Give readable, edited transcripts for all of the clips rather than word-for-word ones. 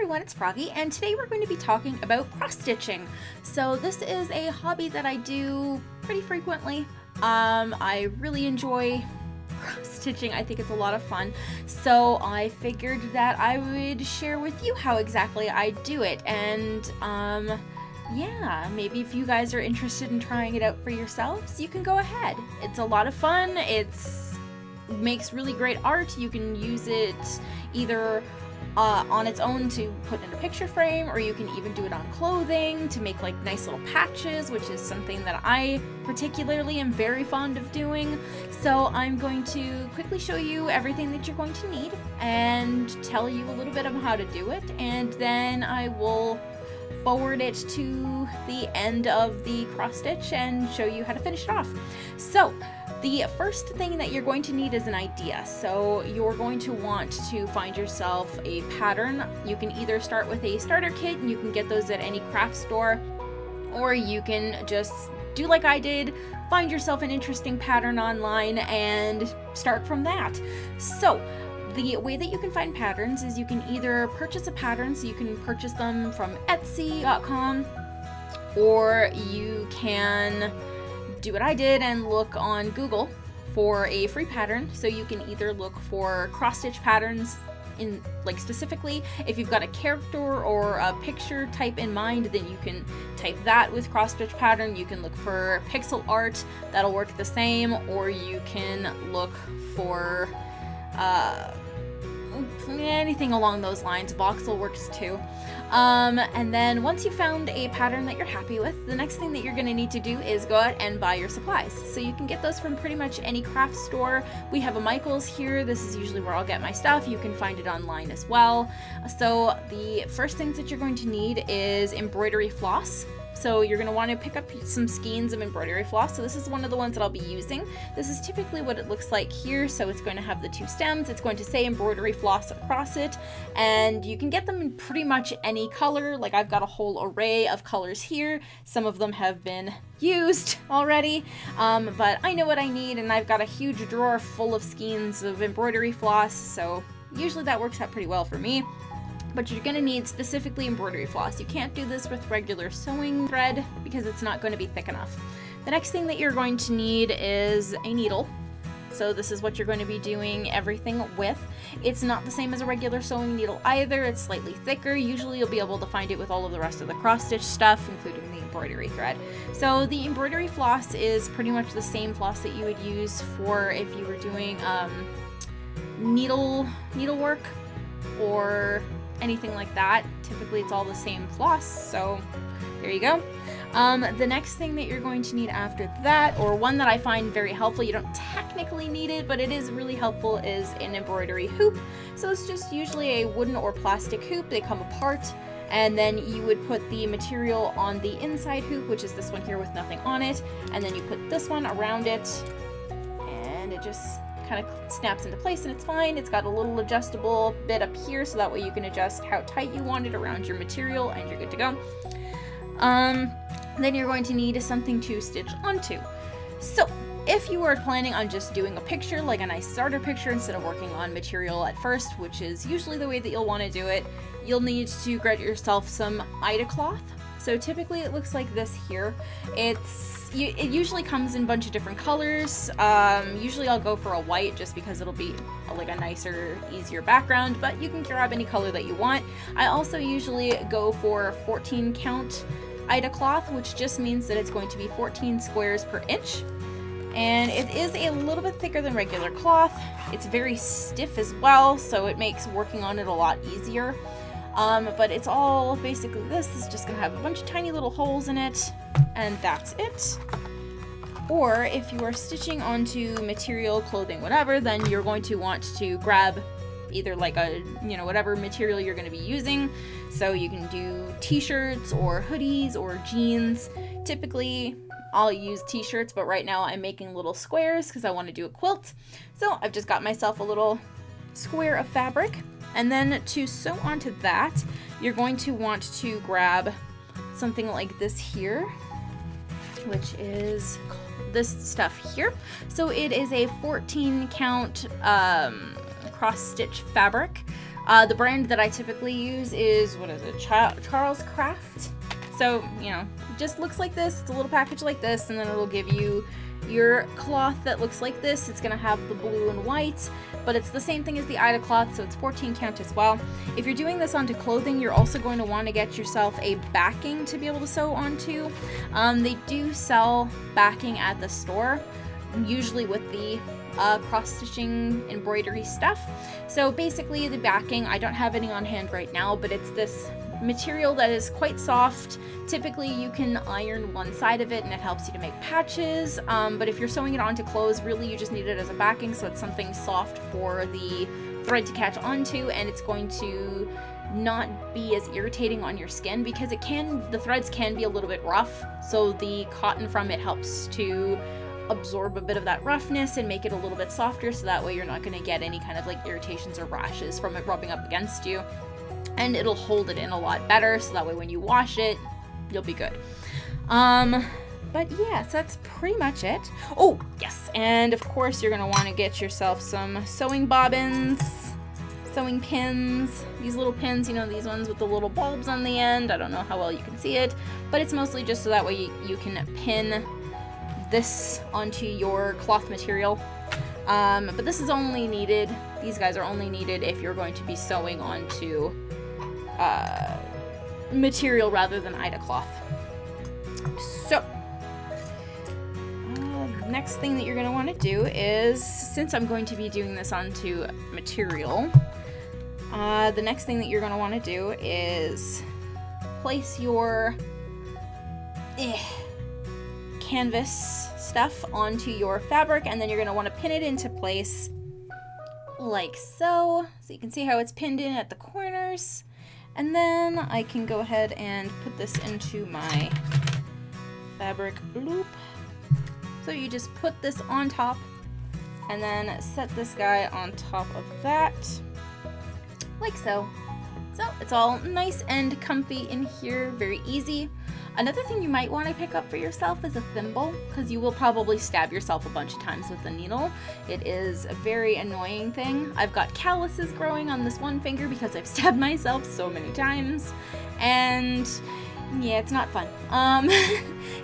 everyone, it's Froggy, and today we're going to be talking about cross-stitching. So this is a hobby that I do pretty frequently. I really enjoy cross-stitching. I think it's a lot of fun. So I figured that I would share with you how exactly I do it, and yeah, maybe if you guys are interested in trying it out for yourselves, you can go ahead. It's a lot of fun. It makes really great art. You can use it either on its own to put in a picture frame, or you can even do it on clothing to make like nice little patches, which is something that I particularly am very fond of doing. So I'm going to quickly show you everything that you're going to need and tell you a little bit of how to do it, and then I will forward it to the end of the cross stitch and show you how to finish it off. So the first thing that you're going to need is an idea. So you're going to want to find yourself a pattern. You can either start with a starter kit, and you can get those at any craft store, or you can just do like I did, find yourself an interesting pattern online and start from that. So the way that you can find patterns is you can either purchase a pattern, so you can purchase them from Etsy.com, or you can do what I did and look on Google for a free pattern. So you can either look for cross-stitch patterns in, like, specifically if you've got a character or a picture type in mind, then you can type that with cross-stitch pattern. You can look for pixel art, that'll work the same, or you can look for anything along those lines. Voxel works too. And then once you found a pattern that you're happy with, the next thing that you're going to need to do is go out and buy your supplies. So you can get those from pretty much any craft store. We have a Michael's here. This is usually where I'll get my stuff. You can find it online as well. So the first things that you're going to need is embroidery floss. So you're going to want to pick up some skeins of embroidery floss. So this is one of the ones that I'll be using. This is typically what it looks like here. So it's going to have the two stems. It's going to say embroidery floss across it. And you can get them in pretty much any color. Like, I've got a whole array of colors here. Some of them have been used already, but I know what I need, and I've got a huge drawer full of skeins of embroidery floss. So usually that works out pretty well for me. But you're going to need specifically embroidery floss. You can't do this with regular sewing thread because it's not going to be thick enough. The next thing that you're going to need is a needle. So this is what you're going to be doing everything with. It's not the same as a regular sewing needle either. It's slightly thicker. Usually you'll be able to find it with all of the rest of the cross-stitch stuff, including the embroidery thread. So the embroidery floss is pretty much the same floss that you would use for if you were doing needlework or anything like that. Typically it's all the same floss, so there you go. The next thing that you're going to need after that, or one that I find very helpful, you don't technically need it, but it is really helpful, is an embroidery hoop. So it's just usually a wooden or plastic hoop. They come apart, and then you would put the material on the inside hoop, which is this one here with nothing on it, and then you put this one around it, and it just kind of snaps into place, and it's fine. It's got a little adjustable bit up here, so that way you can adjust how tight you want it around your material, and you're good to go. Then you're going to need something to stitch onto. So if you are planning on just doing a picture, like a nice starter picture, instead of working on material at first, which is usually the way that you'll want to do it, you'll need to get yourself some Ida cloth. So typically it looks like this here. It usually comes in a bunch of different colors. Usually I'll go for a white just because it'll be like a nicer, easier background, but you can grab any color that you want. I also usually go for 14 count Ida cloth, which just means that it's going to be 14 squares per inch. And it is a little bit thicker than regular cloth. It's very stiff as well, so it makes working on it a lot easier. But it's all basically this is just gonna have a bunch of tiny little holes in it, and that's it. Or if you are stitching onto material, clothing, whatever, then you're going to want to grab either like a, whatever material you're going to be using. So you can do t-shirts or hoodies or jeans. Typically I'll use t-shirts, but right now I'm making little squares because I want to do a quilt. So I've just got myself a little square of fabric. And then to sew onto that, you're going to want to grab something like this here, which is this stuff here. So it is a 14 count cross stitch fabric. The brand that I typically use is, what is it, Charles Craft. So, you know, it just looks like this. It's a little package like this, and then it'll give you your cloth that looks like this. It's going to have the blue and white, but it's the same thing as the Ida cloth, so it's 14 count as well. If you're doing this onto clothing, you're also going to want to get yourself a backing to be able to sew onto. They do sell backing at the store, usually with the cross-stitching embroidery stuff. So basically the backing, I don't have any on hand right now, but it's this material that is quite soft. Typically you can iron one side of it and it helps you to make patches, but if you're sewing it onto clothes, really you just need it as a backing, so it's something soft for the thread to catch onto, and it's going to not be as irritating on your skin, because the threads can be a little bit rough, so the cotton from it helps to absorb a bit of that roughness and make it a little bit softer, so that way you're not going to get any kind of like irritations or rashes from it rubbing up against you, and it'll hold it in a lot better, so that way when you wash it, you'll be good. But yes, that's pretty much it. Oh, yes, and of course you're going to want to get yourself some sewing bobbins, sewing pins, these little pins, you know, these ones with the little bulbs on the end. I don't know how well you can see it, but it's mostly just so that way you can pin this onto your cloth material. But this is only needed, these guys are only needed if you're going to be sewing onto material rather than Ida cloth. So, next thing that you're going to want to do is, since I'm going to be doing this onto material, the next thing that you're going to want to do is place your canvas stuff onto your fabric, and then you're going to want to pin it into place like so. So you can see how it's pinned in at the corners. And then I can go ahead and put this into my fabric loop. So you just put this on top and then set this guy on top of that, like so. So it's all nice and comfy in here, very easy. Another thing you might want to pick up for yourself is a thimble, because you will probably stab yourself a bunch of times with the needle. It is a very annoying thing. I've got calluses growing on this one finger because I've stabbed myself so many times, and yeah, it's not fun.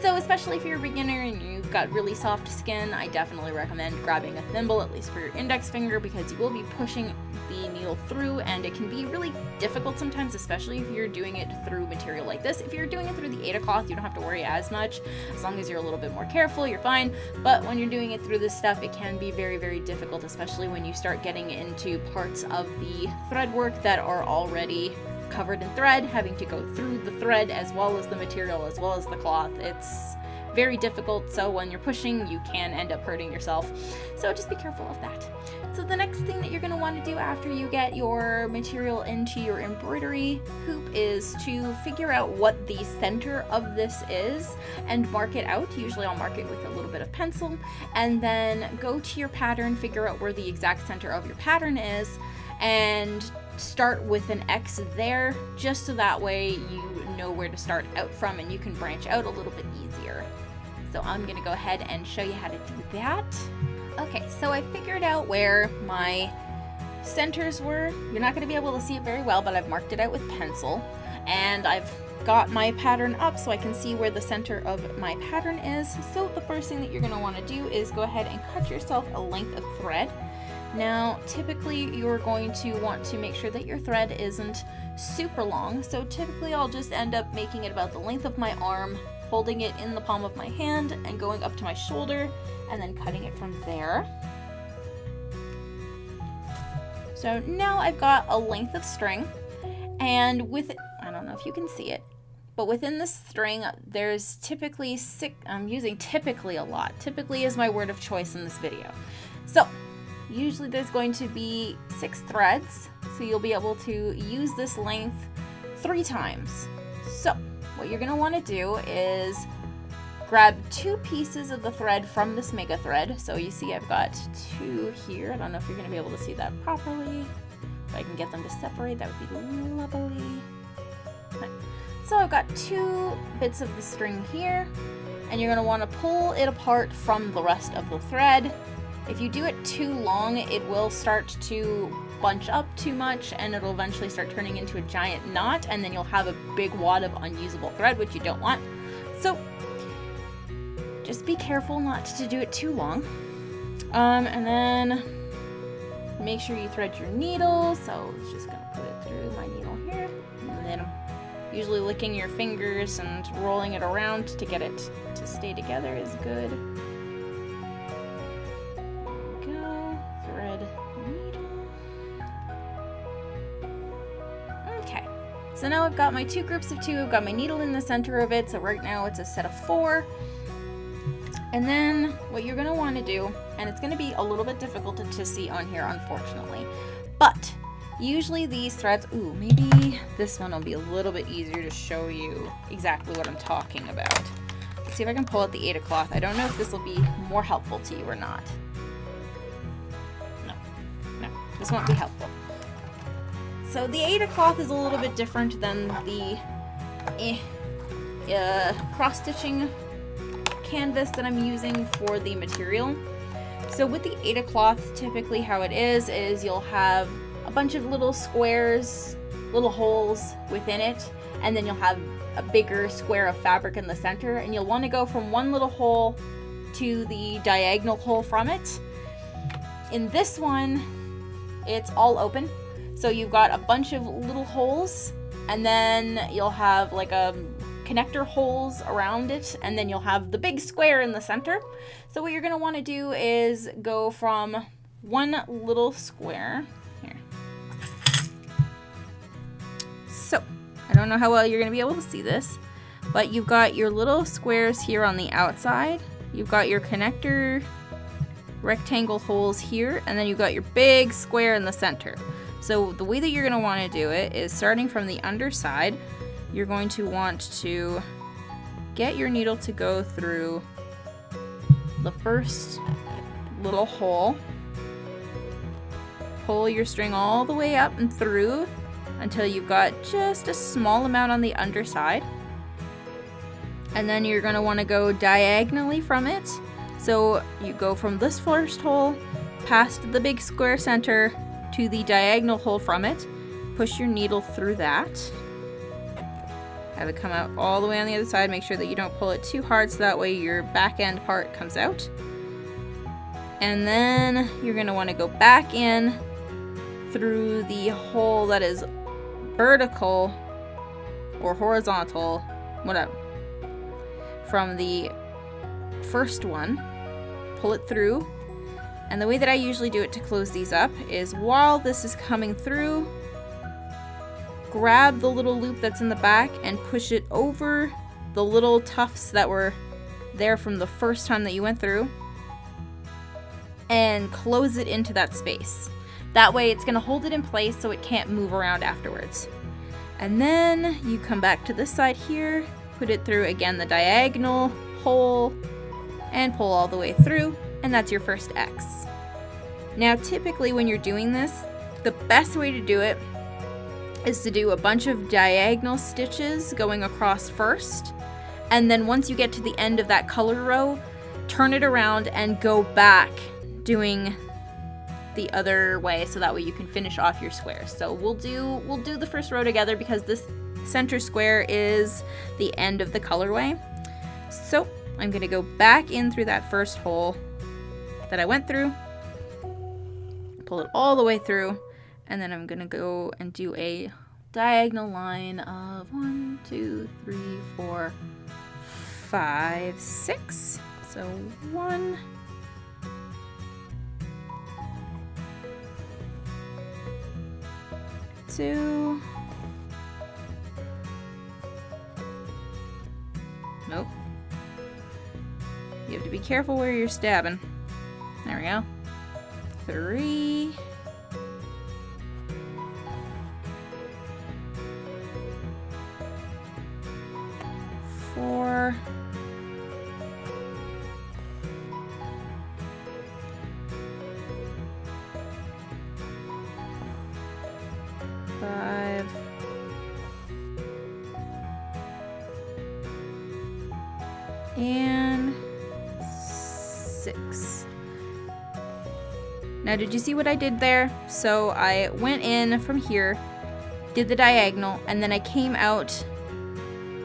So especially if you're a beginner and you've got really soft skin, I definitely recommend grabbing a thimble, at least for your index finger, because you will be pushing the needle through, and it can be really difficult sometimes, especially if you're doing it through material like this. If you're doing it through the Ada cloth, you don't have to worry as much. As long as you're a little bit more careful, you're fine. But when you're doing it through this stuff, it can be very, very difficult, especially when you start getting into parts of the thread work that are already covered in thread, having to go through the thread as well as the material as well as the cloth. It's very difficult, so when you're pushing, you can end up hurting yourself. So just be careful of that. So the next thing that you're going to want to do after you get your material into your embroidery hoop is to figure out what the center of this is and mark it out. Usually I'll mark it with a little bit of pencil, and then go to your pattern, figure out where the exact center of your pattern is, and start with an X there, just so that way you know where to start out from and you can branch out a little bit easier. So I'm going to go ahead and show you how to do that. Okay, so I figured out where my centers were. You're not going to be able to see it very well, but I've marked it out with pencil, and I've got my pattern up so I can see where the center of my pattern is. So the first thing that you're going to want to do is go ahead and cut yourself a length of thread. Now, typically you're going to want to make sure that your thread isn't super long, so typically I'll just end up making it about the length of my arm, holding it in the palm of my hand and going up to my shoulder, and then cutting it from there. So now I've got a length of string, and with it, I don't know if you can see it, but within this string there's typically I'm using typically a lot. Typically is my word of choice in this video. So usually there's going to be 6 threads, so you'll be able to use this length 3 times. So what you're going to want to do is grab 2 pieces of the thread from this mega thread. So you see I've got 2 here. I don't know if you're going to be able to see that properly. If I can get them to separate, that would be lovely. Okay. So I've got 2 bits of the string here, and you're going to want to pull it apart from the rest of the thread. If you do it too long, it will start to bunch up too much and it'll eventually start turning into a giant knot, and then you'll have a big wad of unusable thread, which you don't want. So just be careful not to do it too long. And then make sure you thread your needle. So it's just gonna put it through my needle here, and then usually licking your fingers and rolling it around to get it to stay together is good. There we go. Thread needle. Okay. So now I've got my 2 groups of 2. I've got my needle in the center of it. So right now it's a set of 4. And then what you're going to want to do, and it's going to be a little bit difficult to see on here, unfortunately, but usually these threads, ooh, maybe this one will be a little bit easier to show you exactly what I'm talking about. Let's see if I can pull out the Aida cloth. I don't know if this will be more helpful to you or not. No, this won't be helpful. So the Aida cloth is a little bit different than the cross-stitching canvas that I'm using for the material. So with the Aida cloth, typically how it is you'll have a bunch of little squares, little holes within it, and then you'll have a bigger square of fabric in the center, and you'll want to go from one little hole to the diagonal hole from it. In this one, it's all open, so you've got a bunch of little holes, and then you'll have like a connector holes around it, and then you'll have the big square in the center. So what you're going to want to do is go from one little square here. So I don't know how well you're going to be able to see this, but you've got your little squares here on the outside, you've got your connector rectangle holes here, and then you've got your big square in the center. So the way that you're going to want to do it is, starting from the underside, you're going to want to get your needle to go through the first little hole. Pull your string all the way up and through until you've got just a small amount on the underside. And then you're going to want to go diagonally from it. So you go from this first hole past the big square center to the diagonal hole from it. Push your needle through that. Have it come out all the way on the other side. Make sure that you don't pull it too hard so that way your back end part comes out. And then you're going to want to go back in through the hole that is vertical or horizontal, whatever, from the first one. Pull it through. And the way that I usually do it to close these up is, while this is coming through, grab the little loop that's in the back and push it over the little tufts that were there from the first time that you went through, and close it into that space. That way it's going to hold it in place so it can't move around afterwards. And then you come back to this side here, put it through again the diagonal hole, and pull all the way through, and that's your first X. Now typically when you're doing this, the best way to do it is to do a bunch of diagonal stitches going across first, and then once you get to the end of that color row, turn it around and go back doing the other way, so that way you can finish off your square. So we'll do the first row together because this center square is the end of the colorway. So I'm going to go back in through that first hole that I went through, pull it all the way through, and then I'm going to go and do a diagonal line of 1, 2, 3, 4, 5, 6. So 1, 2, nope. You have to be careful where you're stabbing. There we go. 3, 4, 5, and 6. Now, did you see what I did there? So I went in from here, did the diagonal, and then I came out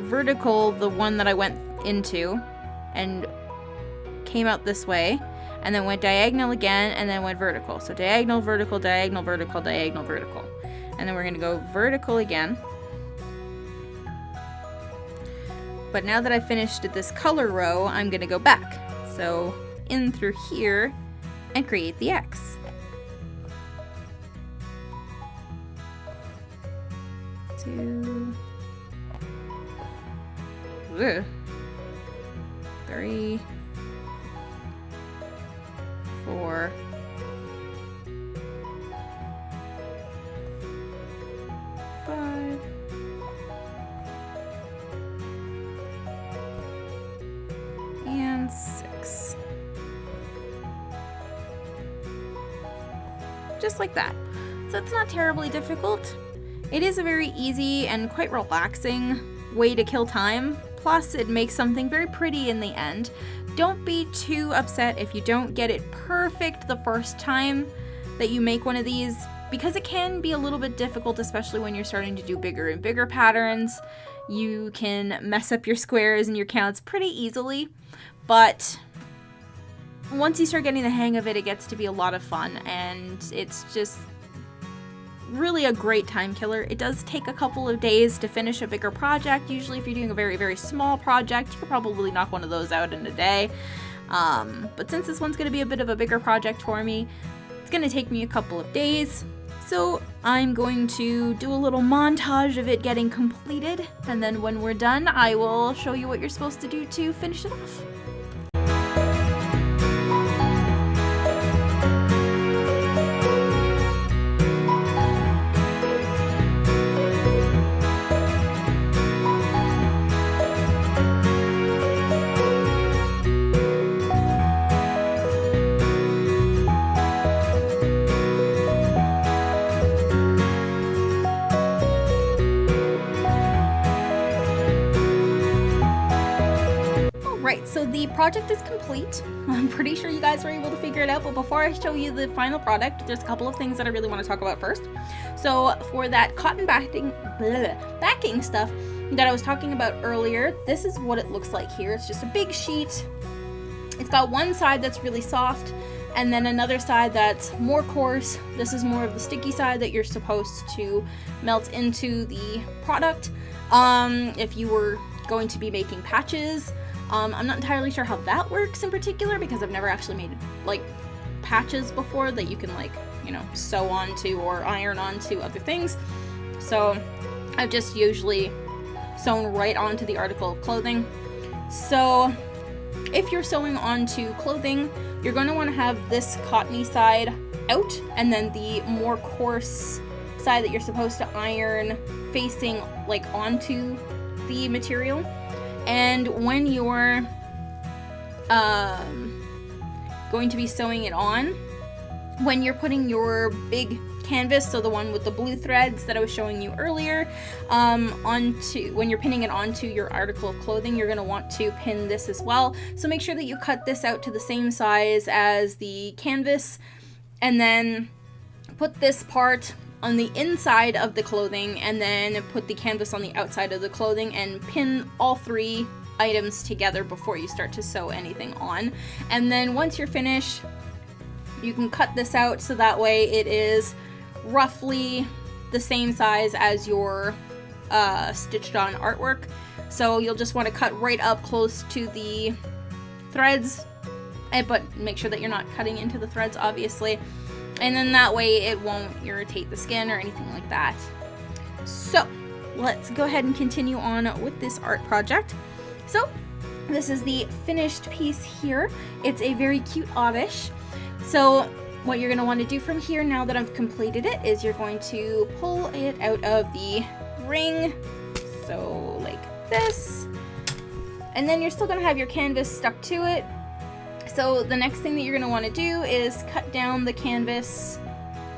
vertical, the one that I went into, and came out this way, and then went diagonal again, and then went vertical. So diagonal, vertical, diagonal, vertical, diagonal, vertical. And then we're gonna go vertical again. But now that I finished this color row, I'm gonna go back. So in through here and create the X. 2, 3, 4, 5, and 6. Just like that. So it's not terribly difficult. It is a very easy and quite relaxing way to kill time. Plus, it makes something very pretty in the end. Don't be too upset if you don't get it perfect the first time that you make one of these, because it can be a little bit difficult, especially when you're starting to do bigger and bigger patterns. You can mess up your squares and your counts pretty easily, but once you start getting the hang of it, it gets to be a lot of fun, and it's just really a great time killer. It does take a couple of days to finish a bigger project. Usually if you're doing a very, very small project, you could probably knock one of those out in a day. But since this one's going to be a bit of a bigger project for me, it's going to take me a couple of days. So I'm going to do a little montage of it getting completed, and then when we're done, I will show you what you're supposed to do to finish it off. Right, so the project is complete. I'm pretty sure you guys were able to figure it out, but before I show you the final product, there's a couple of things that I really want to talk about first. So for that cotton backing stuff that I was talking about earlier, this is what it looks like here. It's just a big sheet. It's got one side that's really soft, and then another side that's more coarse. This is more of the sticky side that you're supposed to melt into the product. If you were going to be making patches, I'm not entirely sure how that works in particular, because I've never actually made like patches before that you can like, you know, sew onto or iron onto other things. So I've just usually sewn right onto the article of clothing. So if you're sewing onto clothing, you're going to want to have this cottony side out, and then the more coarse side that you're supposed to iron facing like onto the material. And when you're going to be sewing it on, when you're putting your big canvas, so the one with the blue threads that I was showing you earlier, when you're pinning it onto your article of clothing, you're going to want to pin this as well. So make sure that you cut this out to the same size as the canvas, and then put this part on the inside of the clothing, and then put the canvas on the outside of the clothing, and pin all three items together before you start to sew anything on. And then once you're finished, you can cut this out so that way it is roughly the same size as your stitched on artwork. So you'll just want to cut right up close to the threads, but make sure that you're not cutting into the threads, obviously. And then that way it won't irritate the skin or anything like that. So let's go ahead and continue on with this art project. So this is the finished piece here. It's a very cute oddish. So what you're going to want to do from here, now that I've completed it, is you're going to pull it out of the ring. So like this. And then you're still going to have your canvas stuck to it. So the next thing that you're going to want to do is cut down the canvas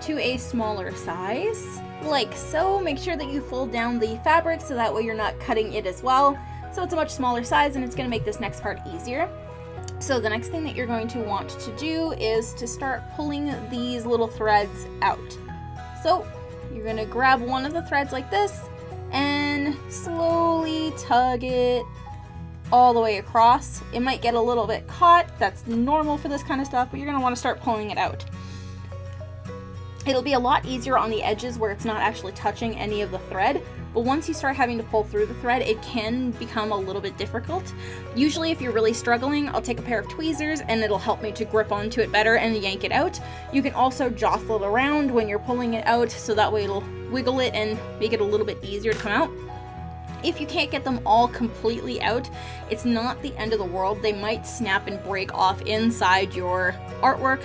to a smaller size, like so. Make sure that you fold down the fabric so that way you're not cutting it as well. So it's a much smaller size, and it's going to make this next part easier. So the next thing that you're going to want to do is to start pulling these little threads out. So you're going to grab one of the threads like this and slowly tug it all the way across. It might get a little bit caught. That's normal for this kind of stuff, but you're going to want to start pulling it out. It'll be a lot easier on the edges where it's not actually touching any of the thread, but once you start having to pull through the thread, it can become a little bit difficult. Usually if you're really struggling, I'll take a pair of tweezers and it'll help me to grip onto it better and yank it out. You can also jostle it around when you're pulling it out, so that way it'll wiggle it and make it a little bit easier to come out. If you can't get them all completely out, it's not the end of the world. They might snap and break off inside your artwork.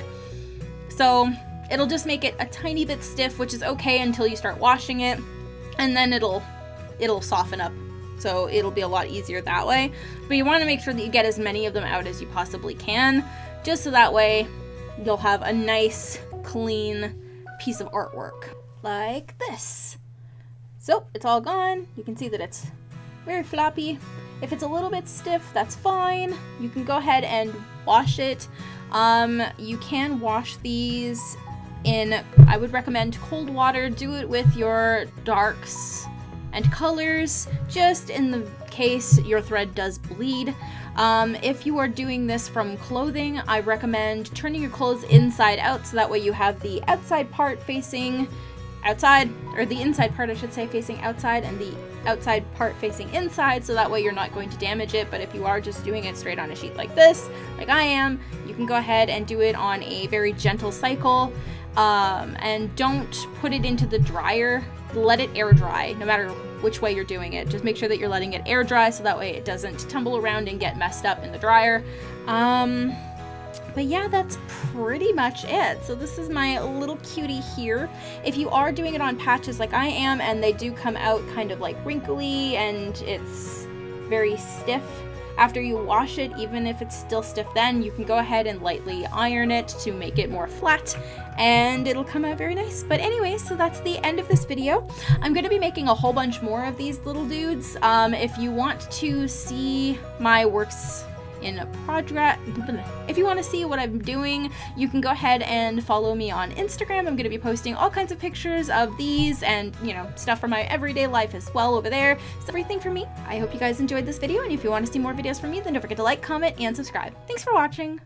So it'll just make it a tiny bit stiff, which is okay until you start washing it, and then it'll soften up. So it'll be a lot easier that way. But you want to make sure that you get as many of them out as you possibly can, just so that way you'll have a nice, clean piece of artwork like this. So it's all gone. You can see that it's very floppy. If it's a little bit stiff, that's fine. You can go ahead and wash it. You can wash these in, I would recommend cold water. Do it with your darks and colors, just in the case your thread does bleed. If you are doing this from clothing, I recommend turning your clothes inside out, so that way you have the outside part facing outside, or the inside part I should say facing outside, and the outside part facing inside, so that way you're not going to damage it. But if you are just doing it straight on a sheet like this, like I am, you can go ahead and do it on a very gentle cycle, and don't put it into the dryer. Let it air dry, no matter which way you're doing it. Just make sure that you're letting it air dry, so that way it doesn't tumble around and get messed up in the dryer. But yeah, that's pretty much it. So this is my little cutie here. If you are doing it on patches like I am, and they do come out kind of like wrinkly and it's very stiff, after you wash it, even if it's still stiff then, you can go ahead and lightly iron it to make it more flat, and it'll come out very nice. But anyway, so that's the end of this video. I'm going to be making a whole bunch more of these little dudes. If you want to see my works in a project, if you want to see what I'm doing, you can go ahead and follow me on Instagram. I'm going to be posting all kinds of pictures of these and, you know, stuff from my everyday life as well over there. It's everything from me. I hope you guys enjoyed this video, and if you want to see more videos from me, then don't forget to like, comment, and subscribe. Thanks for watching.